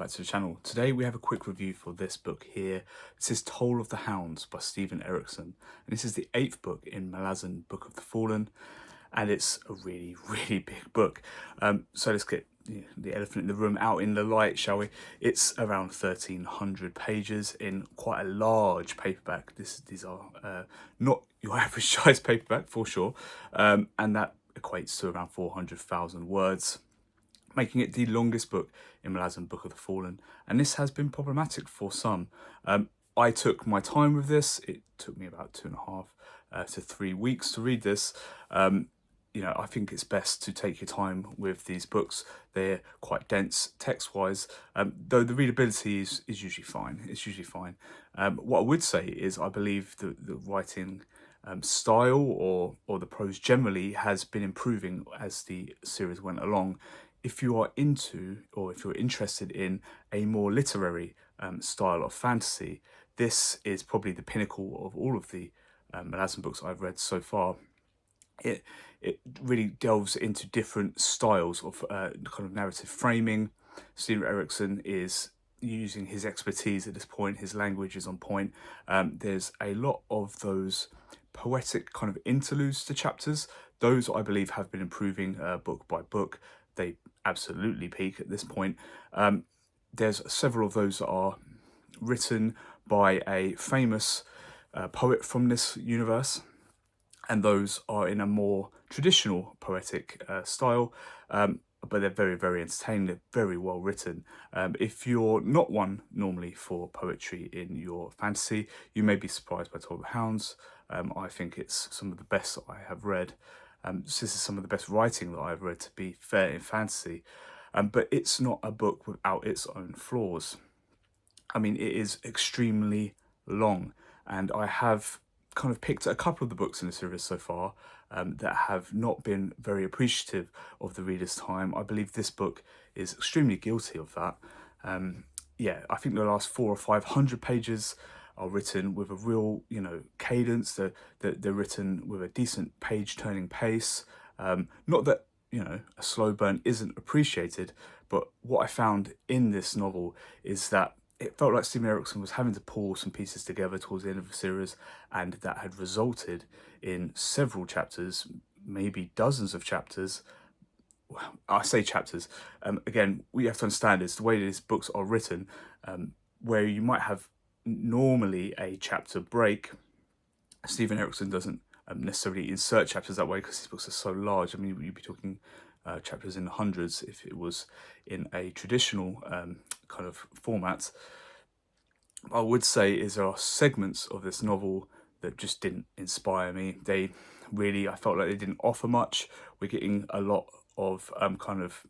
back to the channel. Today we have a quick review for this book here. This is Toll of the Hounds by Steven Erikson, and this is the 8th book in Malazan Book of the Fallen, and it's a really big book. So let's get the elephant in the room out in the light, shall we? It's around 1,300 pages in quite a large paperback. These are not your average size paperback for sure, and that equates to around 400,000 words, making it the longest book in Malazan Book of the Fallen, and this has been problematic for some. I took my time with this. It took me about 2.5 to 3 weeks to read this. I think it's best to take your time with these books. They're quite dense text-wise, though the readability is usually fine. It's usually fine. What I would say is I believe the writing style or the prose generally has been improving as the series went along. If you are into, or if you're interested in a more literary style of fantasy, this is probably the pinnacle of all of the Malazan books I've read so far. It really delves into different styles of kind of narrative framing. Steven Erikson is using his expertise at this point. His language is on point. There's a lot of those poetic kind of interludes to chapters. Those, I believe, have been improving book by book. They absolutely peak at this point. There's several of those that are written by a famous poet from this universe, and those are in a more traditional poetic style, but they're very entertaining. They're very well written. If you're not one normally for poetry in your fantasy, you may be surprised by Toll of the Hounds. I think it's some of the best that I have read. This is some of the best writing that I've read, to be fair, in fantasy. But it's not a book without its own flaws. I mean, it is extremely long, and I have kind of picked a couple of the books in the series so far that have not been very appreciative of the reader's time. I believe this book is extremely guilty of that. I think the last 400 or 500 pages are written with a real, cadence. They're written with a decent page-turning pace. Not that, a slow burn isn't appreciated, but what I found in this novel is that it felt like Steven Erikson was having to pull some pieces together towards the end of the series, and that had resulted in several chapters, maybe dozens of chapters. Well, I say chapters. Again, what you have to understand is the way these books are written, where you might have normally a chapter break. Steven Erikson doesn't necessarily insert chapters that way because his books are so large. I mean, you'd be talking chapters in the hundreds if it was in a traditional kind of format. What I would say is there are segments of this novel that just didn't inspire me. I felt like they didn't offer much. We're getting a lot of kind of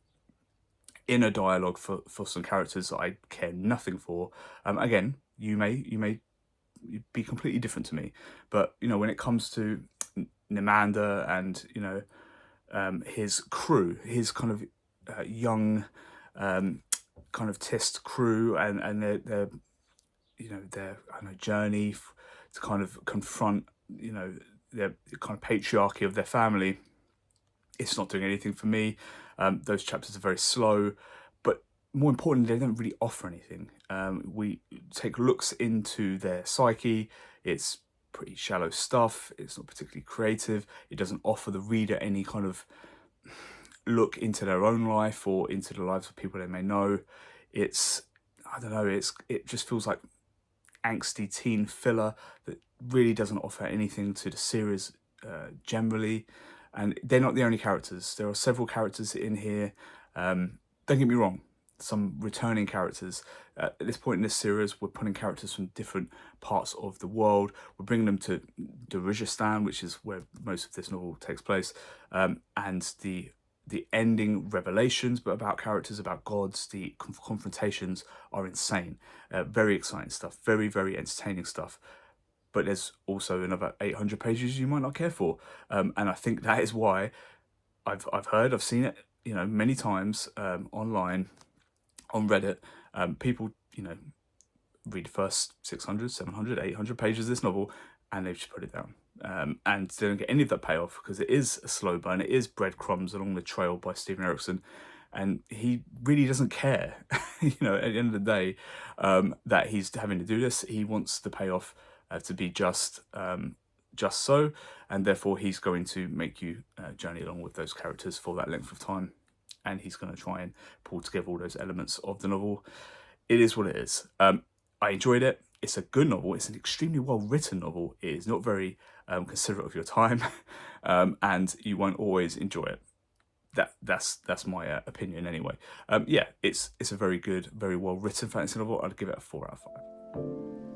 inner dialogue for some characters that I care nothing for. Again, you may be completely different to me, but when it comes to Nemander and his crew, his kind of young kind of test crew, and their journey to kind of confront their kind of patriarchy of their family, it's not doing anything for me. Those chapters are very slow, but more importantly, they don't really offer anything. We take looks into their psyche. It's pretty shallow stuff. It's not particularly creative. It doesn't offer the reader any kind of look into their own life or into the lives of people they may know. I don't know, it just feels like angsty teen filler that really doesn't offer anything to the series generally. And they're not the only characters. There are several characters in here. Don't get me wrong, some returning characters. At this point in this series, we're putting characters from different parts of the world. We're bringing them to Darijistan, which is where most of this novel takes place. And the ending revelations, but about characters, about gods, the confrontations are insane. Very exciting stuff, very entertaining stuff. But there's also another 800 pages you might not care for. And I think that is why I've seen it, many times online, on Reddit. People, read the first 600, 700, 800 pages of this novel, and they've just put it down. And they don't get any of that payoff because it is a slow burn. It is breadcrumbs along the trail by Steven Erikson. and he really doesn't care. You know, at the end of the day, that he's having to do this. He wants the payoff to be just so, and therefore he's going to make you journey along with those characters for that length of time, and he's going to try and pull together all those elements of the novel. It is what it is. I enjoyed it. It's a good novel. It's an extremely well written novel. It is not very considerate of your time, and you won't always enjoy it. That's my opinion anyway. Yeah, it's a very good, very well written fantasy novel. I'd give it a 4 out of 5.